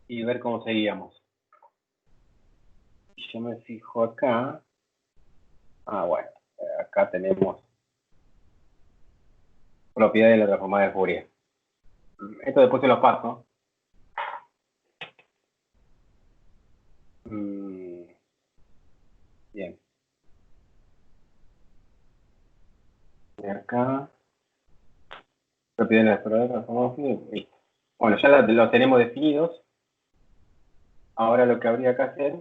y ver cómo seguíamos. Yo me fijo acá. Bueno, acá tenemos propiedades de la transformada de Fourier. Esto después se los paso. Bien. De acá. Propiedades de la transformada de Fourier. Listo. Bueno, ya lo tenemos definidos. Ahora lo que habría que hacer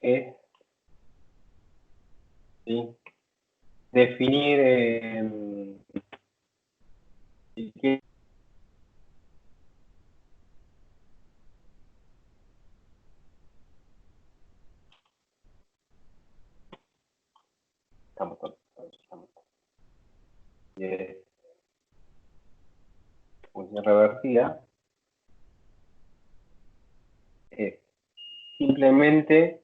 es definir qué estamos función reversida es simplemente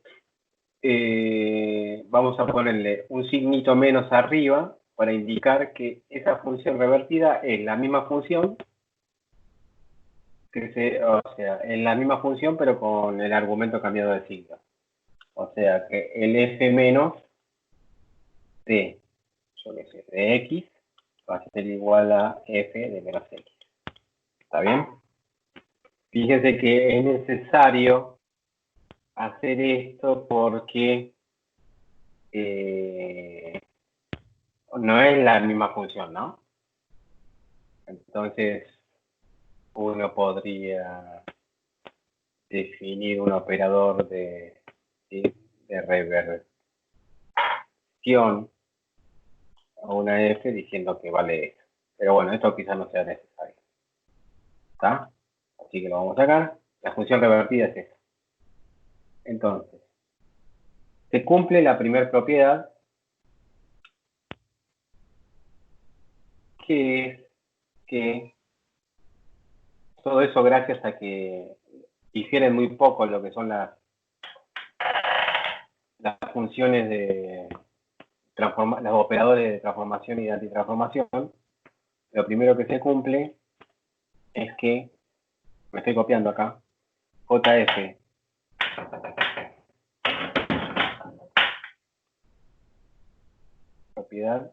vamos a ponerle un signito menos arriba para indicar que esa función revertida es la misma función o sea, es la misma función pero con el argumento cambiado de signo. O sea que el f menos de, yo qué sé, de x va a ser igual a f de menos x. ¿Está bien? Fíjense que es necesario hacer esto porque no es la misma función, ¿no? Entonces, uno podría definir un operador de reversión a una f diciendo que vale esto. Pero bueno, esto quizás no sea necesario. ¿Está? Así que lo vamos a sacar. La función revertida es esta. Entonces, se cumple la primera propiedad, que es que todo eso gracias a que difieren muy poco lo que son las funciones de los operadores de transformación y de antitransformación. Lo primero que se cumple es que, me estoy copiando acá, JF propiedad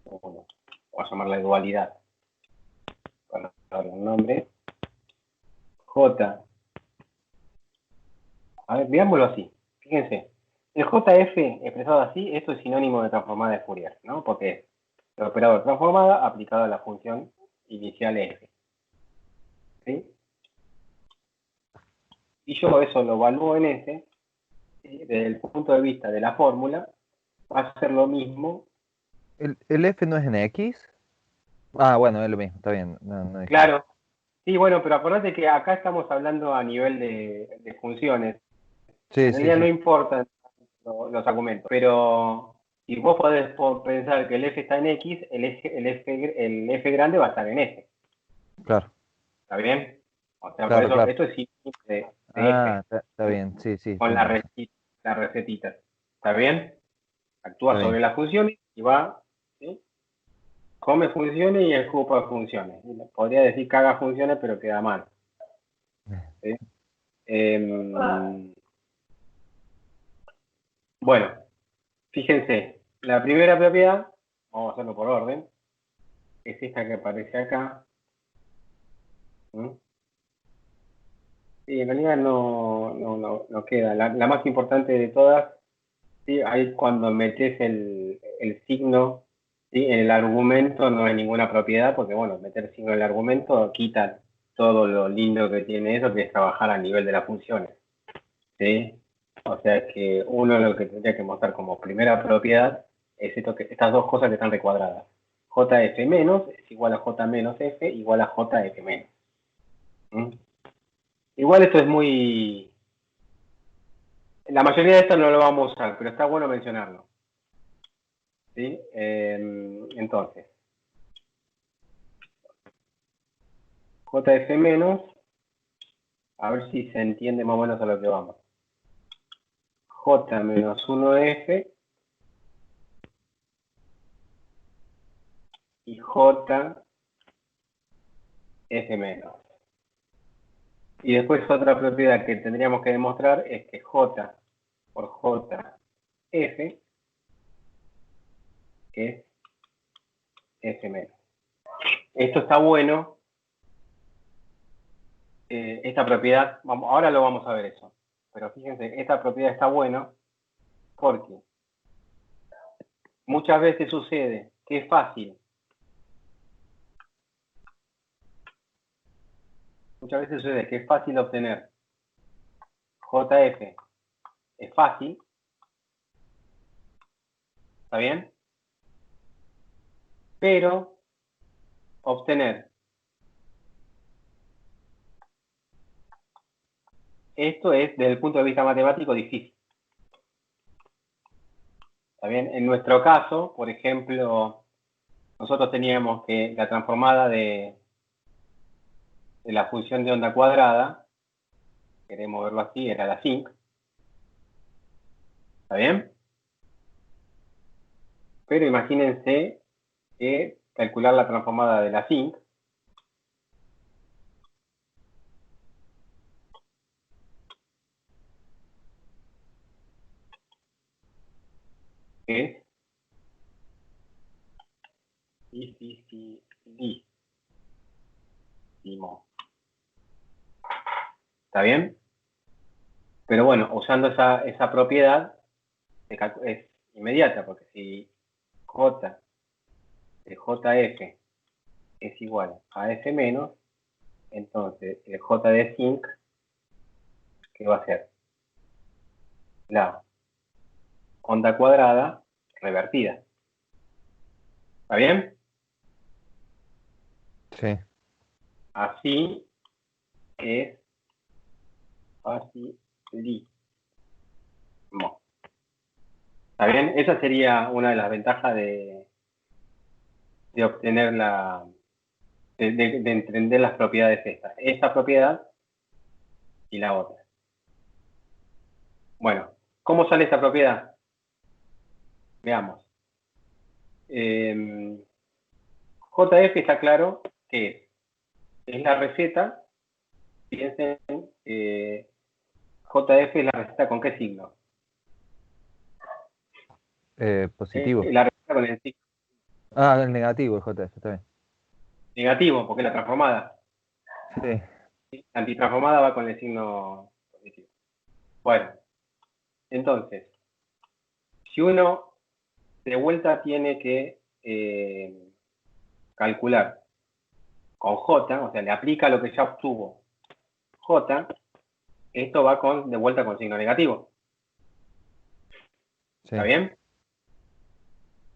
vamos a llamarla dualidad para darle un nombre. J, a ver, veámoslo así, fíjense, el JF expresado así, esto es sinónimo de transformada de Fourier, ¿no? Porque es el operador transformada aplicado a la función inicial f. ¿Sí? Y yo eso lo evalúo en S, ¿sí? Desde el punto de vista de la fórmula, va a ser lo mismo. ¿El F no es en X? Ah, bueno, es lo mismo, está bien. No dije nada. Claro, sí, bueno, pero acordate que acá estamos hablando a nivel de funciones. Sí, En sí, realidad no sí. importan los argumentos, pero si vos podés pensar que el f está en x, el f grande va a estar en f. Claro, ¿Está bien? O sea, por claro, eso claro. esto es sinónimo de Ah, f, está ¿sí? bien, sí, sí, Con tenés razón. la recetita. ¿Está bien? Está Actúa bien. sobre las funciones y va, ¿sí? Come funciones y escupa funciones. Podría decir caga funciones, pero queda mal. ¿Sí? Bueno, fíjense, la primera propiedad, vamos a hacerlo por orden, es esta que aparece acá. Sí, en realidad no queda. La más importante de todas, ¿sí? Ahí cuando metes el signo, ¿sí? En el argumento no hay ninguna propiedad, porque bueno, meter signo en el argumento quita todo lo lindo que tiene eso, que es trabajar a nivel de las funciones. ¿Sí? O sea que uno lo que tendría que mostrar como primera propiedad es estas dos cosas que están recuadradas. JF menos es igual a J menos F igual a JF menos. ¿Mm? Igual esto es muy... La mayoría de esto no lo vamos a usar, pero está bueno mencionarlo. ¿Sí? Entonces, JF menos, a ver si se entiende más o menos a lo que vamos. J menos 1F J F menos. Y después otra propiedad que tendríamos que demostrar es que J por J F es F menos. Esto está bueno. Esta propiedad, ahora lo vamos a ver eso. Pero fíjense, esta propiedad está bueno porque muchas veces sucede que es fácil. Muchas veces sucede que es fácil obtener JF. Es fácil. ¿Está bien? Pero obtener esto es, desde el punto de vista matemático, difícil. ¿Está bien? En nuestro caso, por ejemplo, nosotros teníamos que la transformada de la función de onda cuadrada, queremos verlo así, era la sinc. ¿Está bien? Pero imagínense que calcular la transformada de la sinc es dificilísimo. ¿Está bien? Pero bueno, usando esa propiedad es inmediata, porque si J de JF es igual a F menos, entonces el J de sinc, ¿qué va a ser? La onda cuadrada revertida. ¿Está bien? Sí. Así es facilísimo. ¿Está bien? Esa sería una de las ventajas de obtener de entender las propiedades estas. Esta propiedad y la otra. Bueno, ¿cómo sale esta propiedad? Veamos. JF está claro que es la receta. Piensen, JF es la receta con qué signo. Positivo. La receta con el signo Ah, el negativo, el JF, está bien. negativo, porque es la transformada. Sí. La antitransformada va con el signo positivo. Bueno, entonces, si uno de vuelta tiene que calcular con J, o sea, le aplica lo que ya obtuvo J, esto va de vuelta con signo negativo. Sí. ¿Está bien?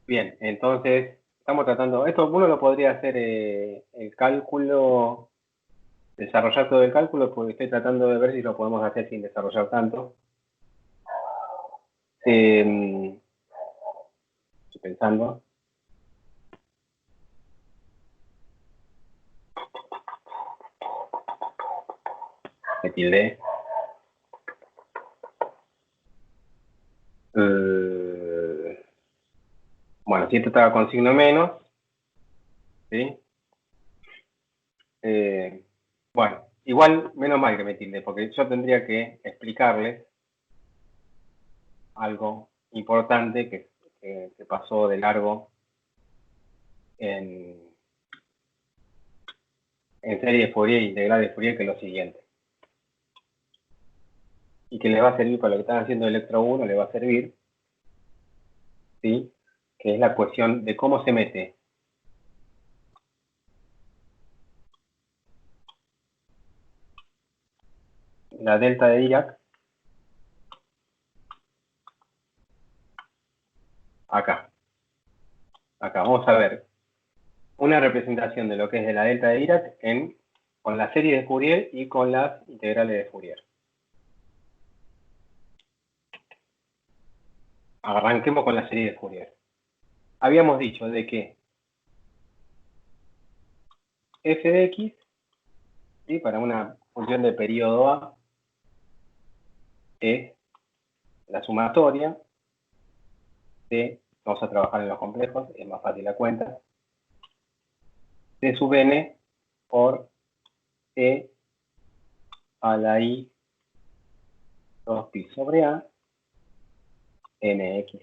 Bien, entonces estamos tratando, esto uno lo podría hacer el cálculo, desarrollar todo el cálculo, porque estoy tratando de ver si lo podemos hacer sin desarrollar tanto. Estoy pensando. Me tildé. Bueno, si esto estaba con signo menos, ¿sí? Bueno, igual, menos mal que me tilde, porque yo tendría que explicarles algo importante que pasó de largo en serie de Fourier, integral de Fourier, que es lo siguiente. Y que les va a servir para lo que están haciendo Electro 1, les va a servir, ¿sí? Que es la cuestión de cómo se mete la delta de Dirac acá. Acá vamos a ver una representación de lo que es de la delta de Dirac con la serie de Fourier y con las integrales de Fourier. Arranquemos con la serie de Fourier. Habíamos dicho de que f de x, ¿sí? Para una función de periodo A, es la sumatoria de, vamos a trabajar en los complejos, es más fácil la cuenta, C sub n por e a la i 2pi sobre a nx.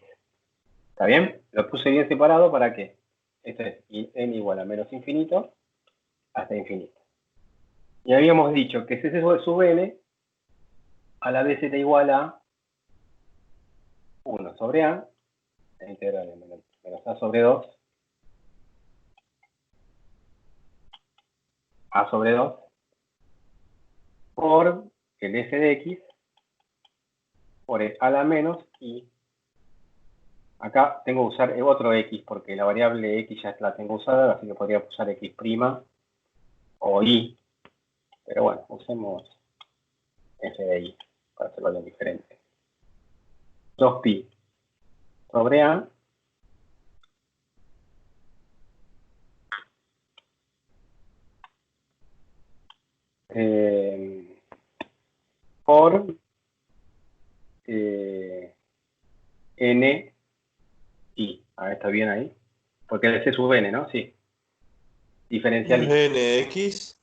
¿Está bien? Lo puse bien separado para que esto es n igual a menos infinito hasta infinito. Y habíamos dicho que C sub n a la vez era igual a 1 sobre a, la integral de menos a sobre 2, a sobre 2, por el f de x, por el a la menos y acá tengo que usar otro x porque la variable x ya la tengo usada, así que podría usar x' o y, pero bueno, usemos f de y para hacerlo bien diferente. 2pi sobre a por n y. Está bien ahí. Porque es C sub n, ¿no? Sí. Diferencial y. NX.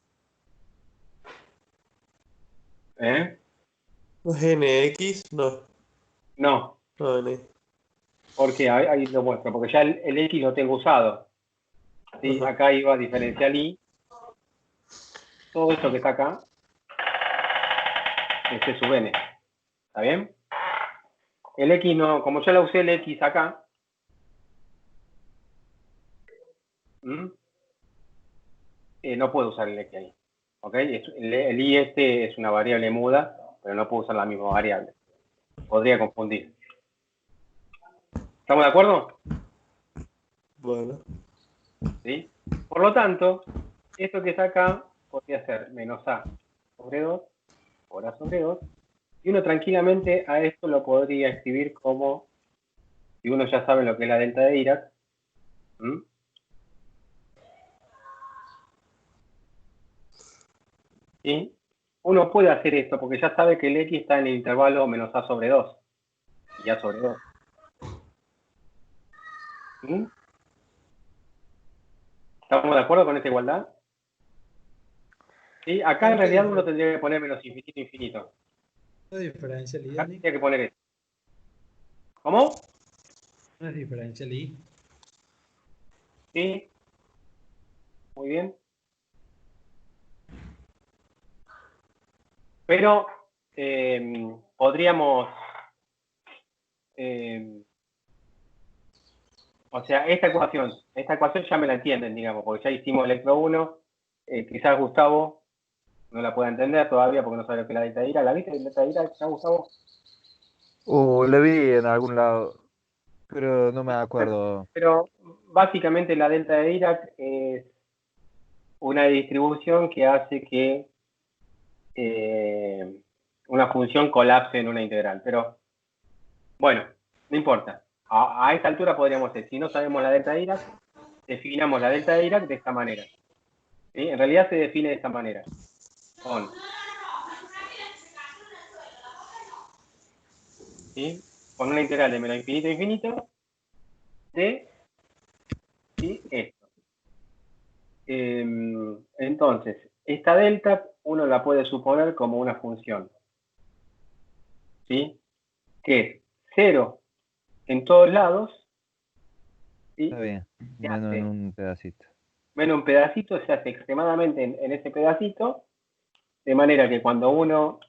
¿Eh? ¿No es NX? No. No. No, N. Porque ahí lo muestro. Porque ya el x lo tengo usado. ¿Sí? Ajá. Acá iba diferencial y. Todo esto que está acá es C sub n. ¿Está bien? El x no, como ya lo usé el x acá, no puedo usar el x ahí. ¿Ok? El y este es una variable muda, pero no puedo usar la misma variable. Podría confundir. ¿Estamos de acuerdo? Bueno. ¿Sí? Por lo tanto, esto que está acá podría ser menos a sobre 2 por a sobre 2. Y uno tranquilamente a esto lo podría escribir como, si uno ya sabe lo que es la delta de Dirac, ¿sí? Uno puede hacer esto porque ya sabe que el x está en el intervalo menos a sobre 2 y a sobre 2. ¿Sí? ¿Estamos de acuerdo con esta igualdad? ¿Sí? Acá en realidad uno tendría que poner menos infinito infinito. ¿No es diferencial I, Acá Dani? tendría que poner esto. ¿Cómo? ¿No es diferencial I? Sí. Muy bien. Pero podríamos, o sea, esta ecuación ya me la entienden, digamos, porque ya hicimos electro 1, quizás Gustavo no la pueda entender todavía porque no sabe lo que es la delta de Dirac. ¿La viste la delta de Dirac ya, Gustavo? Lo vi en algún lado, pero no me acuerdo. Pero básicamente la delta de Dirac es una distribución que hace que una función colapse en una integral. Pero, bueno, no importa. A esta altura podríamos decir, si no sabemos la delta de Dirac, definamos la delta de Dirac de esta manera. ¿Sí? En realidad se define de esta manera. Con, ¿sí? Con una integral de menos infinito a infinito de, ¿sí? Esto. Entonces, esta delta uno la puede suponer como una función, ¿sí? Que es 0 en todos lados, ¿sí? Está bien, Se menos en hace un pedacito. menos un pedacito, se hace extremadamente en ese pedacito, de manera que cuando uno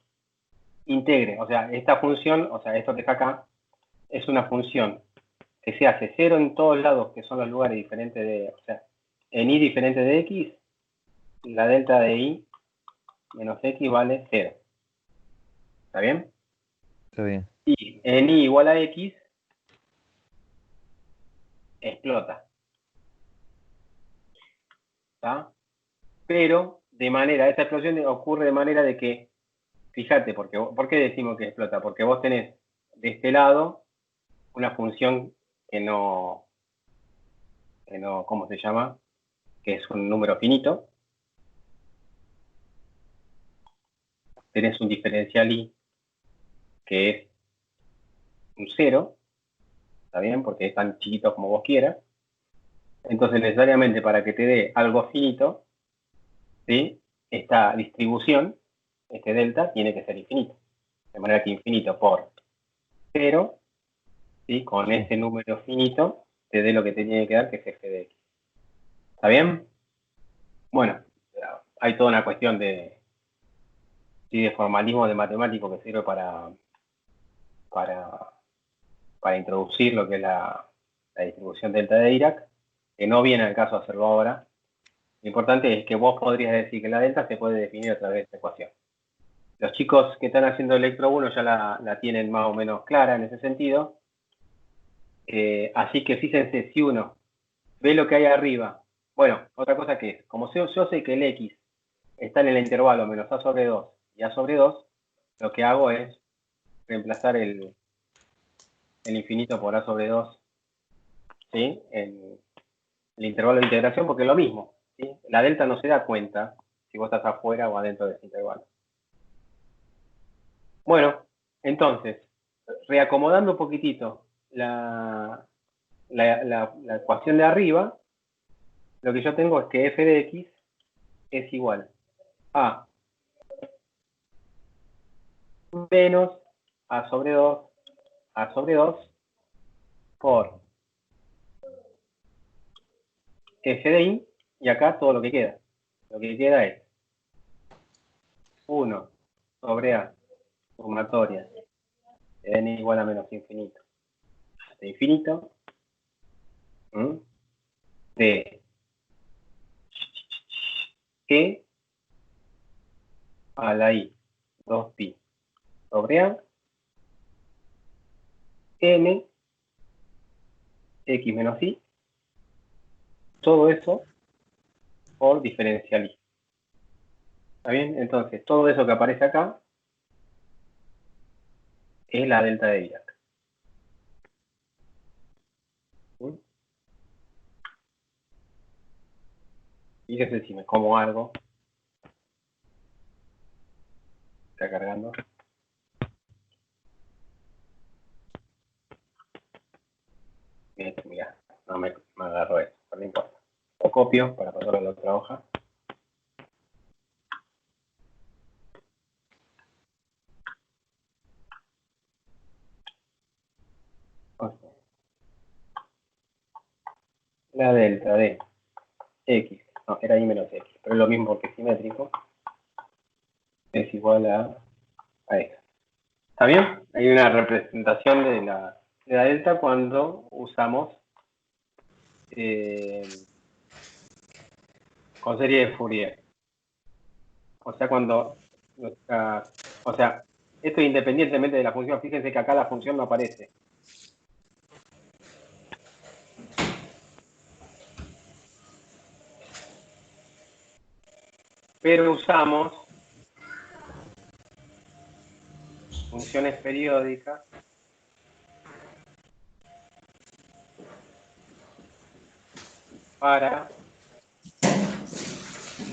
integre, o sea, esta función, o sea, esto que está acá, es una función que se hace 0 en todos lados, que son los lugares diferentes de, o sea, en y diferente de x, la delta de y menos x vale 0. ¿Está bien? Está bien. Y en y igual a x, explota. ¿Está? Pero, de manera, esa explosión ocurre de manera de que, fíjate, ¿por qué decimos que explota? Porque vos tenés de este lado una función que no, ¿cómo se llama? Que es un número finito. Tenés un diferencial y que es un 0, ¿está bien? Porque es tan chiquito como vos quieras. Entonces, necesariamente para que te dé algo finito, ¿sí? Esta distribución, este delta, tiene que ser infinito. De manera que infinito por 0, ¿sí? Con ese número finito, te dé lo que te tiene que dar, que es f de x. ¿Está bien? Bueno, hay toda una cuestión de formalismo de matemático que sirve para introducir lo que es la distribución delta de Dirac, que no viene al caso hacerlo ahora. Lo importante es que vos podrías decir que la delta se puede definir a través de esta ecuación. Los chicos que están haciendo electro 1 ya la tienen más o menos clara en ese sentido. Así que fíjense, si uno ve lo que hay arriba, bueno, otra cosa que es, como yo sé que el x está en el intervalo menos a sobre 2 y a sobre 2, lo que hago es reemplazar el infinito por a sobre 2, ¿sí? En el intervalo de integración, porque es lo mismo, ¿sí? La delta no se da cuenta si vos estás afuera o adentro de ese intervalo. Bueno, entonces, reacomodando un poquitito la ecuación de arriba, lo que yo tengo es que f de x es igual a menos a sobre 2 por f de y, y acá todo lo que queda. Lo que queda es 1 sobre a sumatoria de n igual a menos infinito de infinito de e a la i 2pi sobre a n x menos y, todo eso por diferencial y. ¿Está bien? Entonces, todo eso que aparece acá es la delta de Dirac. Fíjense si me como algo. Está cargando. Mira, no me agarró eso, no importa. Lo copio para pasarlo a la otra hoja. Okay. La delta de x, no, era y menos x, pero es lo mismo porque es simétrico, es igual a eso. ¿Está bien? Hay una representación de la delta cuando usamos con serie de Fourier. O sea, esto independientemente de la función, fíjense que acá la función no aparece. Pero usamos funciones periódicas para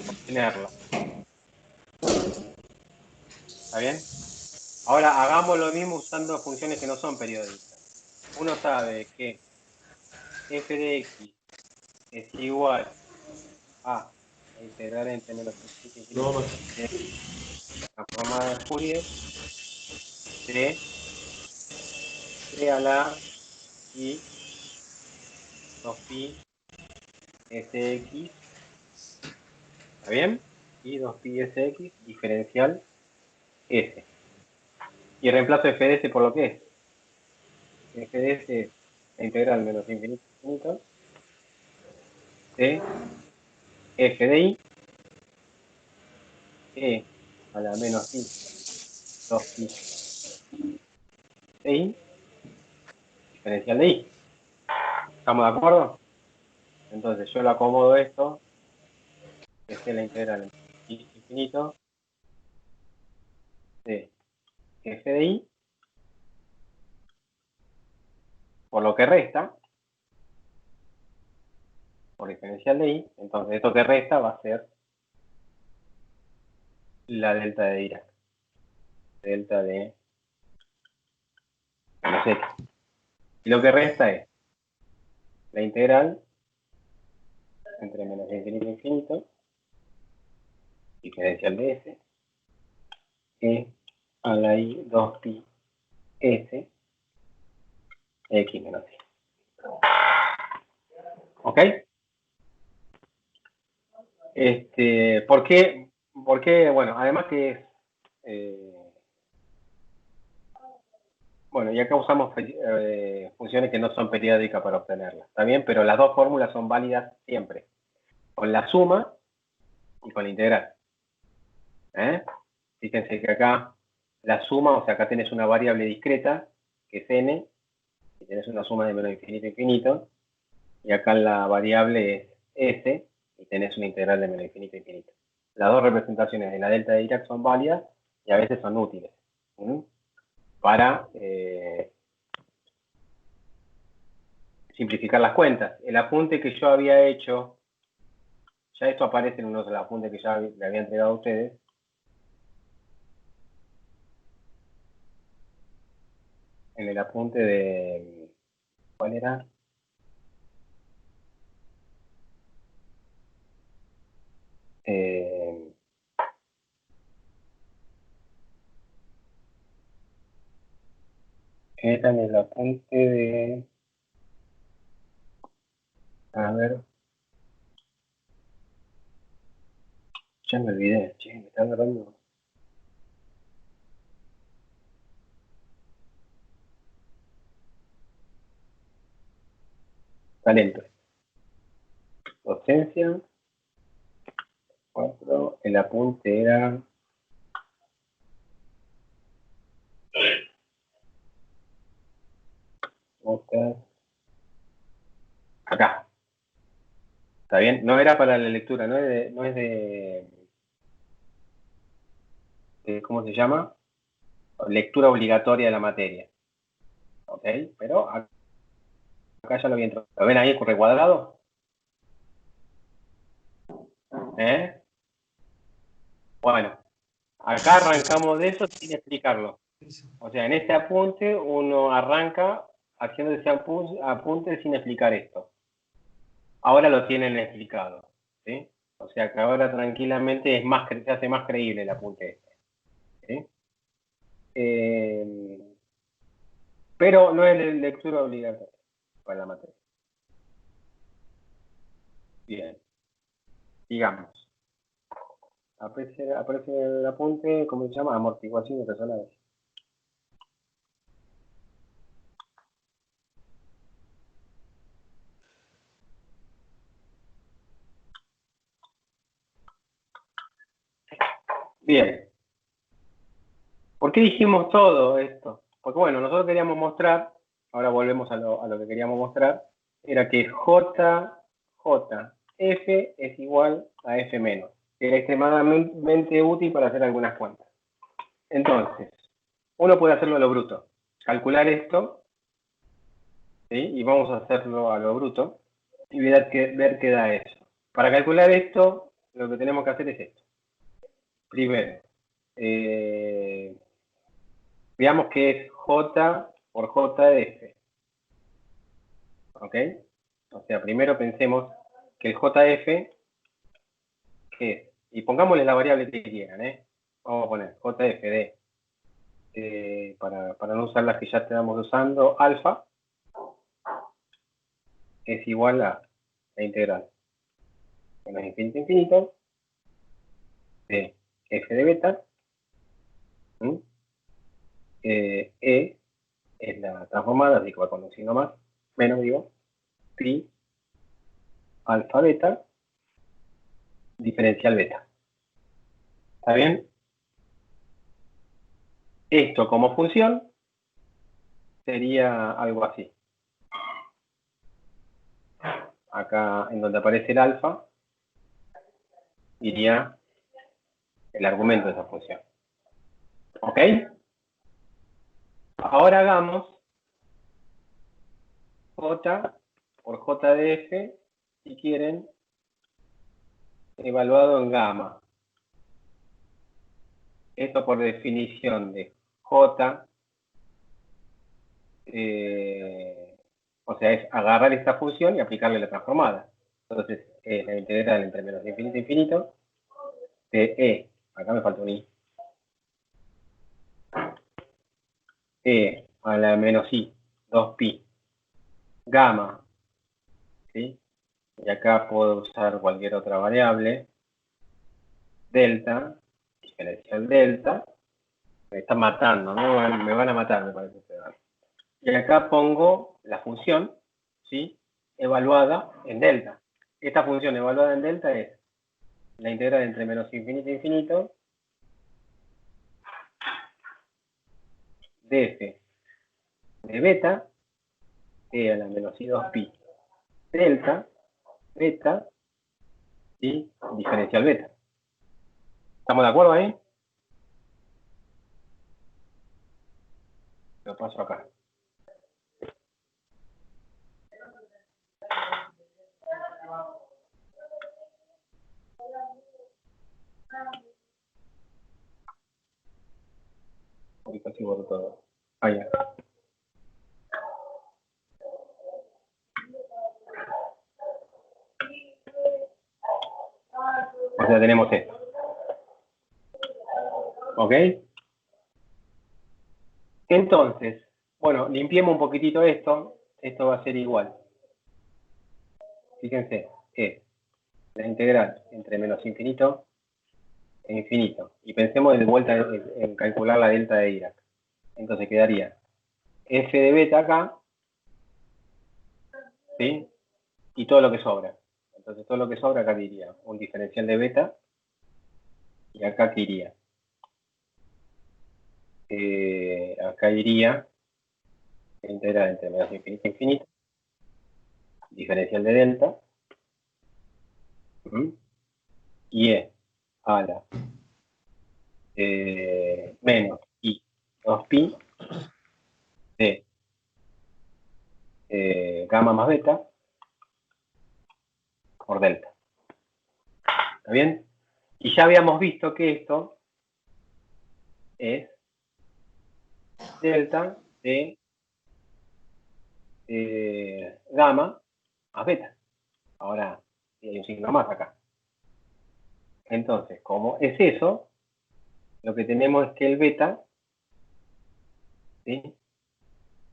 obtenerla. ¿Está bien? Ahora hagamos lo mismo usando funciones que no son periódicas. Uno sabe que f de x es igual a la integral entre menos infinito de transformada de Fourier de e a la i 2pi sx, ¿está bien? Y 2pi sx diferencial s. Y reemplazo f de s por lo que es. F de s es la integral menos infinito de f de i e a la menos i 2pi de i diferencial de i. ¿Estamos de acuerdo? Entonces yo lo acomodo esto, que es la integral infinito de f de i por lo que resta, por diferencial de i. Entonces esto que resta va a ser la delta de Dirac. Delta de menos x. Y lo que resta es la integral entre menos infinito e infinito, diferencial de S, E a la I 2pi S, X menos Y. ¿Ok? ¿Por qué? Porque, bueno, además que es... bueno, y acá usamos funciones que no son periódicas para obtenerlas, ¿está bien? Pero las dos fórmulas son válidas siempre, con la suma y con la integral. Fíjense que acá la suma, o sea, acá tenés una variable discreta, que es n, y tenés una suma de menos infinito a infinito, y acá la variable es s, y tenés una integral de menos infinito a infinito. Las dos representaciones de la delta de Dirac son válidas y a veces son útiles para simplificar las cuentas. El apunte que yo había hecho, ya esto aparece en uno de los apuntes que ya le había entregado a ustedes. En el apunte de... ¿cuál era? Era en el apunte de... a ver... ya me olvidé, che, me está agarrando. Talento. Docencia. 4. El apunte era... acá. ¿Está bien? No era para la lectura, no es de ¿cómo se llama? Lectura obligatoria de la materia. ¿Ok? Pero acá ya lo había entrado. ¿Lo ven ahí el recuadrado? Bueno, acá arrancamos de eso sin explicarlo. O sea, en este apunte uno arranca haciendo ese apunte sin explicar esto. Ahora lo tienen explicado, ¿sí? O sea que ahora tranquilamente se hace más creíble el apunte este, ¿sí? Pero no es lectura obligatoria para la materia. Bien, digamos. Aparece el apunte, ¿cómo se llama? Amortiguación de personas. Bien. ¿Por qué dijimos todo esto? Porque bueno, nosotros queríamos mostrar, ahora volvemos a lo que queríamos mostrar, era que F es igual a F menos, que era extremadamente útil para hacer algunas cuentas. Entonces, uno puede hacerlo a lo bruto, calcular esto, ¿sí? Y vamos a hacerlo a lo bruto, y ver qué da eso. Para calcular esto, lo que tenemos que hacer es esto. Primero, veamos que es J por J de F. ¿Ok? O sea, primero pensemos que el JF, ¿qué es? Y pongámosle la variable que quieran, Vamos a poner JF de, para no usar las que ya estamos usando, alfa, es igual a la integral menos infinito infinito de F de beta, E es la transformada, así que va con un signo más, menos digo, pi alfa beta diferencial beta. ¿Está bien? Esto como función sería algo así. Acá en donde aparece el alfa, iría el argumento de esa función. ¿Ok? Ahora hagamos J por J de F, si quieren, evaluado en gamma. Esto por definición de J, o sea, es agarrar esta función y aplicarle la transformada. Entonces, es la integral entre menos infinito e infinito de E, acá me falta un I, E a la menos I, 2pi, gamma, ¿sí? Y acá puedo usar cualquier otra variable, delta, diferencial delta, me están matando, ¿no? Me van a matar, me parece. Y acá pongo la función, ¿sí? Evaluada en delta. Esta función evaluada en delta es la integral entre menos infinito e infinito de f de beta e a la menos i2pi delta beta y diferencial beta. ¿Estamos de acuerdo ahí? Lo paso acá. Hoy casi borro todo. Ah, ya. O sea, tenemos esto. ¿Ok? Entonces, bueno, limpiemos un poquitito esto. Esto va a ser igual. Fíjense, es la integral entre menos infinito e infinito. Y pensemos de vuelta en calcular la delta de Dirac. Entonces quedaría f de beta acá, ¿sí? Y todo lo que sobra. Entonces todo lo que sobra acá diría un diferencial de beta. Y acá que iría. Acá iría la integral entre menos infinito e infinito. Diferencial de delta. Y e a la menos i 2pi de gamma más beta por delta. ¿Está bien? Y ya habíamos visto que esto es delta de gamma más beta. Ahora hay un signo más acá. Entonces, como es eso, lo que tenemos es que el beta, ¿sí?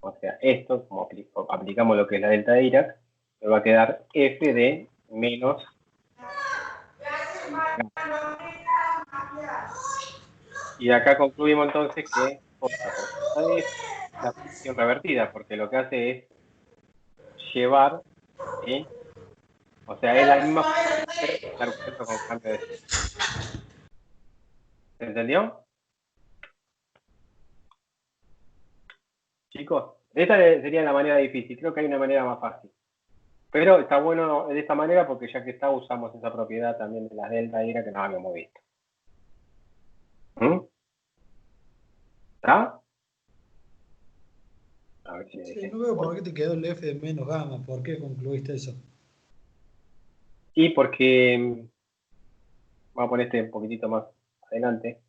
O sea, esto, como aplicamos lo que es la delta de Dirac, me va a quedar f de menos. Y acá concluimos entonces que la función revertida, porque lo que hace es llevar, ¿sí? O sea, es la misma función el argumento con cambio de signo. ¿Se entendió? Chicos, esta sería la manera difícil, creo que hay una manera más fácil. Pero está bueno de esta manera porque ya que está, usamos esa propiedad también de las delta Dirac que no habíamos visto. ¿Está? A ver si Sí, no veo por qué te quedó el f de menos gamma. ¿Por qué concluiste eso? Y porque vamos a poner este un poquitito más adelante.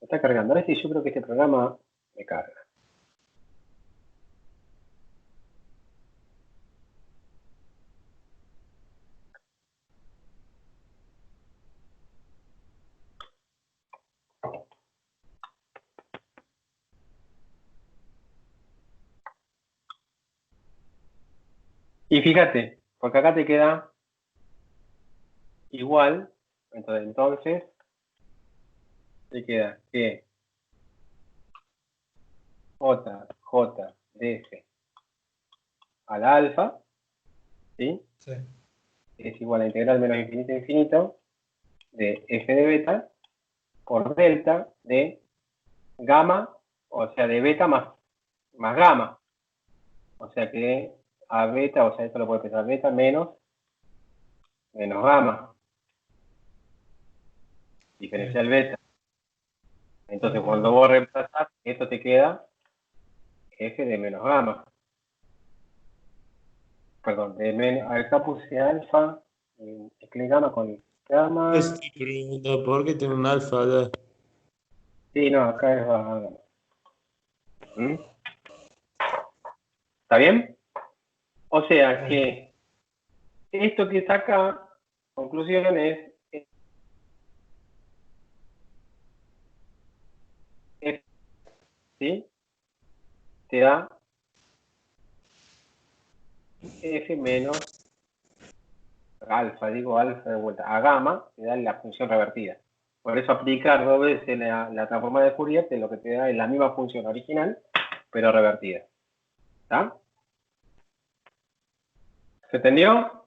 Me está cargando. A ver si yo creo que este programa me carga. Y fíjate, porque acá te queda igual. Entonces te queda que J de F a la alfa, ¿sí? Sí. Es igual a integral menos infinito a infinito de F de beta por delta de gamma, o sea, de beta más gamma. O sea que a beta, o sea, esto lo puede pensar beta menos gamma. Diferencial beta. Entonces, cuando vos reemplazás, esto te queda f de menos gamma. Perdón, de menos. Acá puse alfa, escribí gamma con gamma. Estoy preguntando por qué tiene un alfa allá. Sí, no, acá es baja gamma. ¿Está bien? O sea que esto que está acá, conclusión es ¿sí? Te da F menos alfa, digo alfa de vuelta, a gamma, te da la función revertida. Por eso aplicar dos veces la transformada de Fourier, lo que te da es la misma función original, pero revertida. ¿Está? ¿Se entendió?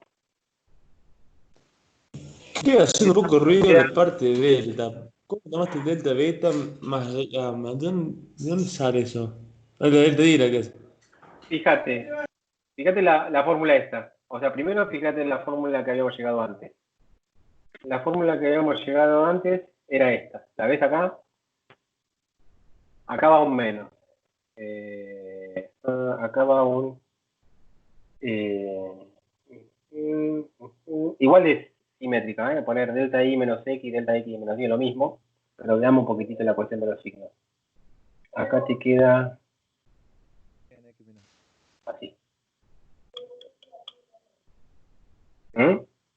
Estoy haciendo un poco de ruido de parte de delta. ¿Cómo tomaste delta beta más gamma? ¿De dónde sale eso? Delta dirá que es. Fíjate la fórmula esta. O sea, primero fíjate en la fórmula que habíamos llegado antes. La fórmula que habíamos llegado antes era esta. ¿La ves acá? Acá va un menos. Acá va un... igual es simétrica, ¿eh? Poner delta I menos X, delta X menos Y, lo mismo. Pero veamos un poquitito la cuestión de los signos. Acá te queda... así.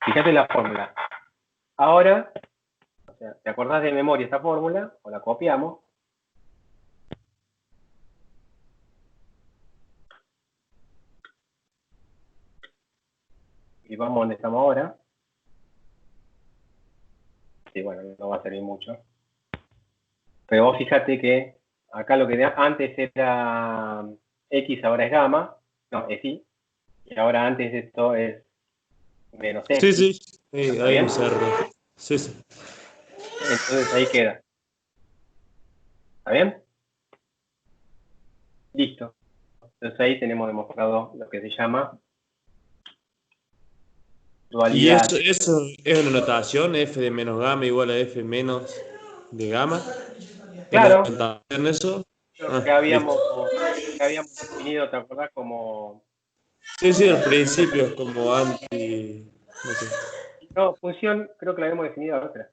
Fíjate la fórmula. Ahora, o sea, ¿te acordás de memoria esta fórmula? O la copiamos. Y vamos donde estamos ahora. Sí, bueno, no va a servir mucho. Pero vos fíjate que acá lo que antes era X, ahora es gamma. No, es Y. Y ahora antes esto es menos X. Sí. ¿Está Hay bien? un cerro. Sí. Entonces ahí queda. ¿Está bien? Listo. Entonces ahí tenemos demostrado lo que se llama Y dualidad. eso es una notación, F de menos gamma igual a F menos de gamma. Claro, ¿Es la notación eso? lo que Listo. habíamos definido, ¿te acordás? Como... Sí, al principio es como anti... No sé. No, función, creo que la habíamos definido otra.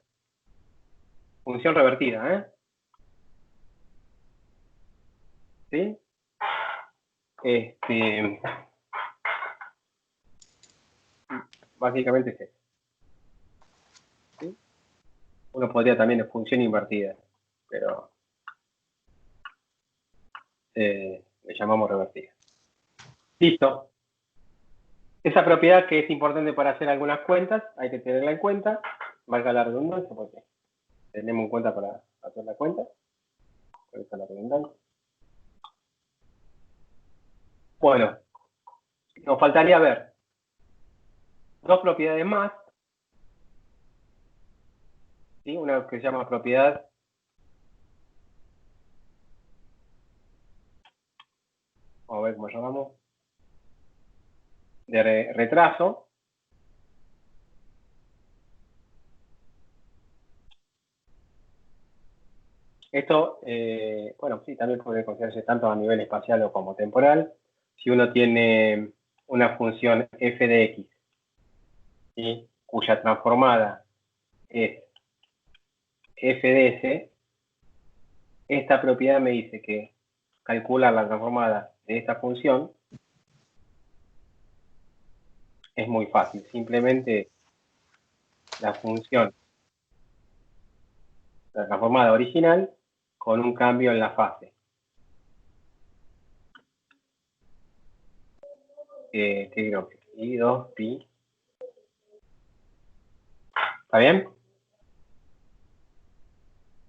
Función revertida, ¿eh? ¿Sí? Básicamente es eso. ¿Sí? Uno podría también de función invertida, pero le llamamos revertida. Listo. Esa propiedad que es importante para hacer algunas cuentas, hay que tenerla en cuenta, valga la redundancia, porque tenemos en cuenta para hacer la cuenta. Por eso la redundancia. Bueno, nos faltaría ver dos propiedades más. ¿Sí? Una que se llama propiedad vamos a ver cómo llamamos, de retraso. Esto, bueno, sí, también puede considerarse tanto a nivel espacial o como temporal. Si uno tiene una función f de x, ¿sí? Cuya transformada es f de s, esta propiedad me dice que calcular la transformada de esta función es muy fácil. Simplemente la función, la transformada original, con un cambio en la fase. ¿Qué creo que? I 2 pi. ¿Está bien?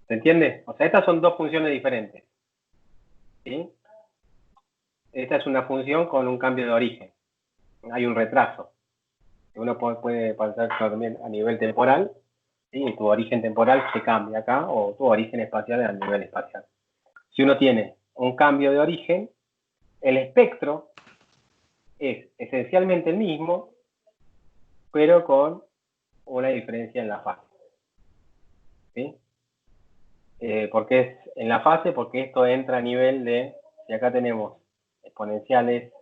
¿Se entiende? O sea, estas son dos funciones diferentes. ¿Sí? Esta es una función con un cambio de origen. Hay un retraso. Uno puede pasar también a nivel temporal. ¿Sí? Tu origen temporal se cambia acá, o tu origen espacial a nivel espacial. Si uno tiene un cambio de origen, el espectro es esencialmente el mismo, pero con una diferencia en la fase. ¿Sí? ¿Por qué es en la fase? Porque esto entra a nivel de, si acá tenemos exponenciales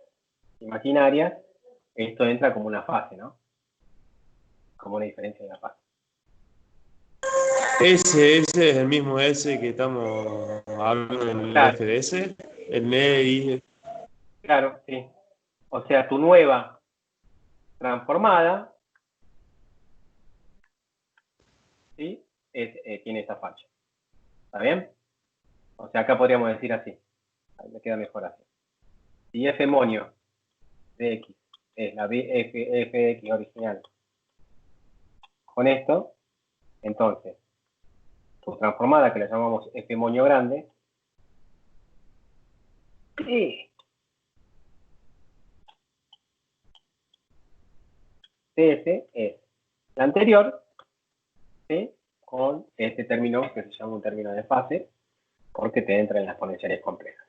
imaginarias, esto entra como una fase, ¿no? Como una diferencia en la fase. Ese es el mismo S que estamos hablando en el Claro, FDS, el NEI. claro, sí. O sea, tu nueva transformada, ¿sí? Tiene esta falla. ¿Está bien? O sea, acá podríamos decir así. Ahí me queda mejor así. Si f monio de x es la f de x original con esto, entonces, tu transformada, que la llamamos f monio grande, CS es la anterior, ¿sí? Con este término que se llama un término de fase, porque te entra en las exponenciales complejas.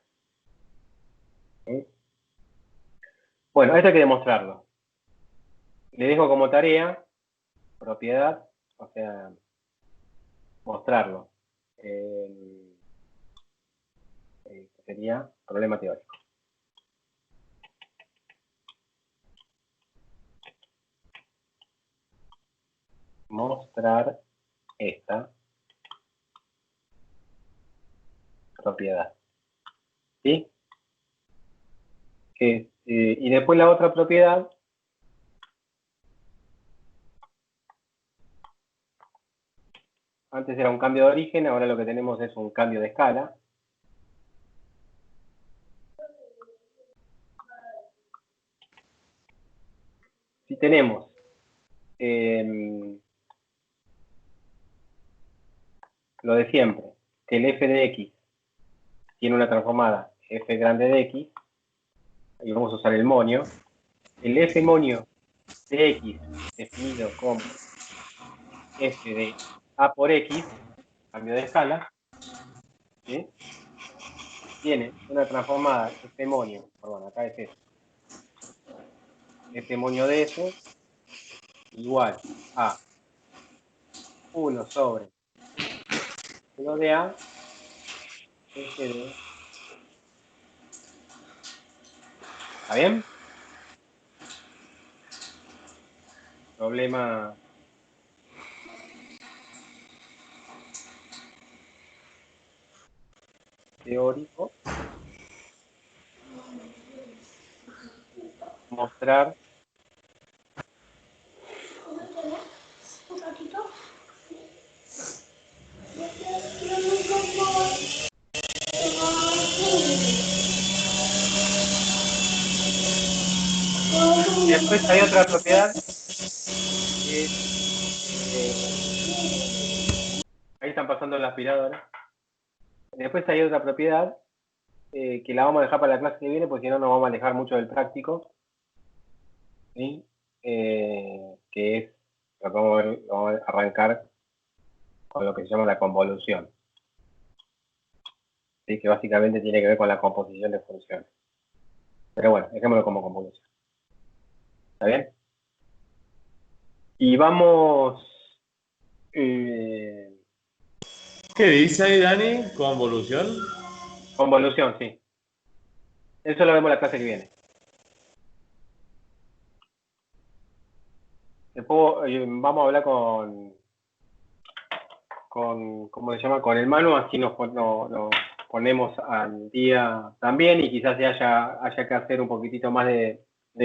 ¿Sí? Bueno, esto hay que demostrarlo. Le dejo como tarea, propiedad, o sea, mostrarlo. Sería problema teórico. Mostrar esta propiedad. ¿Sí? Y después la otra propiedad, antes era un cambio de origen, ahora lo que tenemos es un cambio de escala. Si tenemos lo de siempre, que el f de x tiene una transformada f grande de x, y vamos a usar el monio, el f monio de x definido como f de a por x, cambio de escala, ¿sí? Tiene una transformada f monio, perdón, acá es eso, f monio de eso igual a 1 sobre 1 de a f de. ¿Está bien? Problema teórico. Mostrar y después hay otra propiedad que es, ahí están pasando la aspiradora. Después hay otra propiedad que la vamos a dejar para la clase que viene, porque si no nos vamos a alejar mucho del práctico, ¿sí? Que es lo que vamos a arrancar con lo que se llama la convolución, ¿sí? Que básicamente tiene que ver con la composición de funciones. Pero bueno, dejémoslo como convolución. ¿Está bien? Y vamos. ¿Qué dice ahí, Dani? ¿Convolución? Convolución, sí. Eso lo vemos la clase que viene. Después vamos a hablar con ¿cómo se llama? Con el Manu, así nos ponemos al día también y quizás haya que hacer un poquitito más de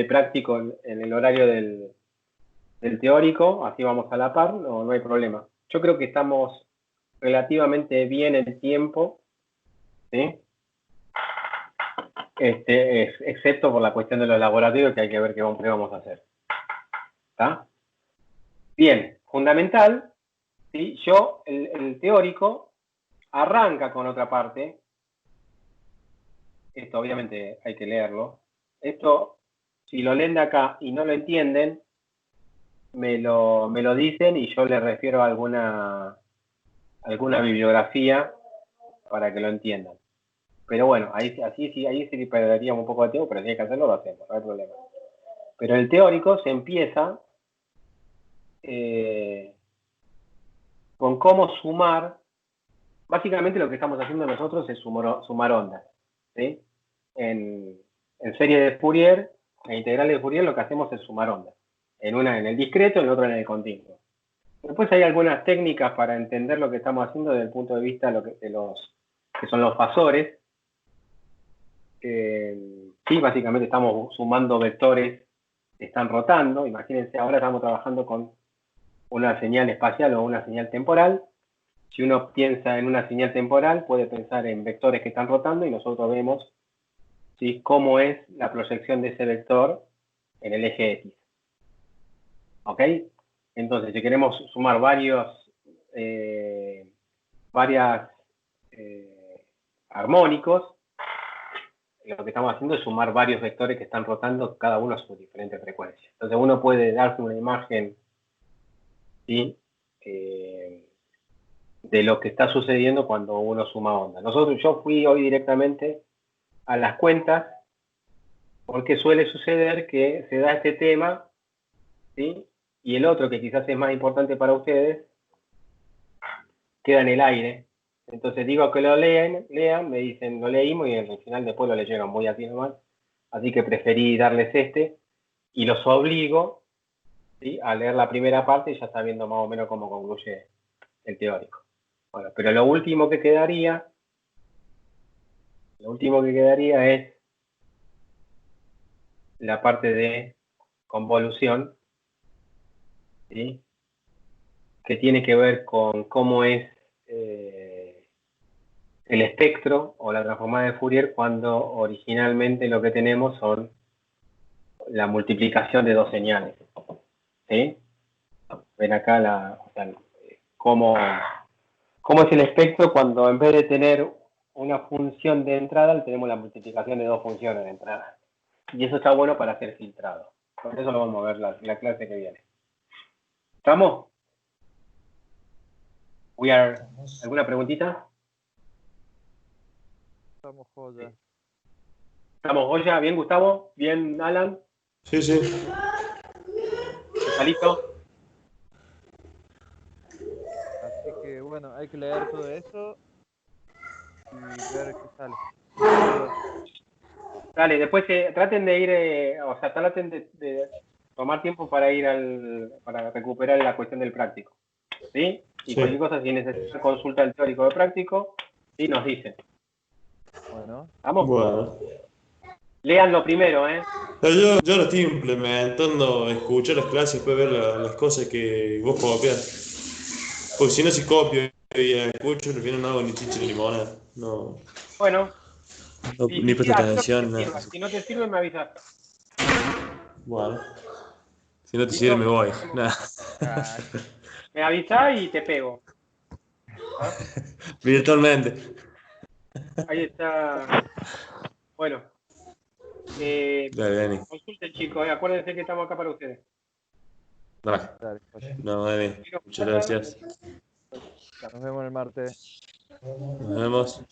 práctico en el horario del teórico, así vamos a la par, no hay problema. Yo creo que estamos relativamente bien en tiempo, ¿sí? Excepto por la cuestión de los laboratorios, que hay que ver qué vamos a hacer. ¿Está? Bien, fundamental, ¿sí? Yo, el teórico, arranca con otra parte. Esto obviamente hay que leerlo. Esto, si lo leen de acá y no lo entienden, me lo dicen y yo les refiero a alguna bibliografía para que lo entiendan. Pero bueno, ahí sí perderíamos un poco de tiempo, pero si hay que hacerlo, lo hacemos, no hay problema. Pero el teórico se empieza con cómo sumar. Básicamente lo que estamos haciendo nosotros es sumar ondas, ¿sí? En serie de Fourier, en integrales de Fourier, lo que hacemos es sumar ondas. En una en el discreto, en otra en el continuo. Después hay algunas técnicas para entender lo que estamos haciendo desde el punto de vista de los que son los fasores. Sí, básicamente estamos sumando vectores que están rotando. Imagínense, ahora estamos trabajando con una señal espacial o una señal temporal. Si uno piensa en una señal temporal, puede pensar en vectores que están rotando y nosotros vemos, ¿sí?, cómo es la proyección de ese vector en el eje X. ¿Ok? Entonces, si queremos sumar varias armónicos, lo que estamos haciendo es sumar varios vectores que están rotando, cada uno a su diferente frecuencia. Entonces, uno puede darse una imagen, ¿sí?, de lo que está sucediendo cuando uno suma onda. Yo fui hoy directamente a las cuentas, porque suele suceder que se da este tema, ¿sí?, y el otro, que quizás es más importante para ustedes, queda en el aire. Entonces digo que lo lean, me dicen lo leímos y al final después lo leyeron muy así nomás. Así que preferí darles este y los obligo, ¿sí?, a leer la primera parte y ya sabiendo más o menos cómo concluye el teórico. Bueno, pero lo último que quedaría es la parte de convolución, ¿sí?, que tiene que ver con cómo es el espectro o la transformada de Fourier cuando originalmente lo que tenemos son la multiplicación de dos señales. ¿Sí? Ven acá cómo es el espectro cuando en vez de tener una función de entrada, tenemos la multiplicación de dos funciones de entrada. Y eso está bueno para hacer filtrado. Por eso lo vamos a ver la clase que viene. ¿Estamos? ¿Alguna preguntita? Estamos joya. ¿Estamos joya? ¿Bien, Gustavo? ¿Bien, Alan? Sí. ¿Está listo? Así que bueno, hay que leer todo eso y ver qué sale. Dale, después traten de ir, traten de tomar tiempo para ir para recuperar la cuestión del práctico. ¿Sí? Y cualquier cosa, si necesitan consulta del teórico de práctico, sí, nos dicen. Bueno. ¿Vamos? Bueno. Léanlo primero, ¿eh? Yo lo estoy implementando, escuchar las clases y después ver las cosas que vos copias. Porque si no, si copio y escucho, al final no hago ni chicha ni limonada. No, Bueno, ni presto así lo que atención, te nada. sirva. Si no te sirve, me avisas. Bueno, si no te ¿Listo? sirve, me voy. Nada. Me avisás y te pego. ¿Ah? Virtualmente. Ahí está. Bueno. Dale, Dani. Consulten, chicos. Acuérdense que estamos acá para ustedes. Dale. No, Dani. Muchas gracias. Nos vemos el martes. Nos vemos.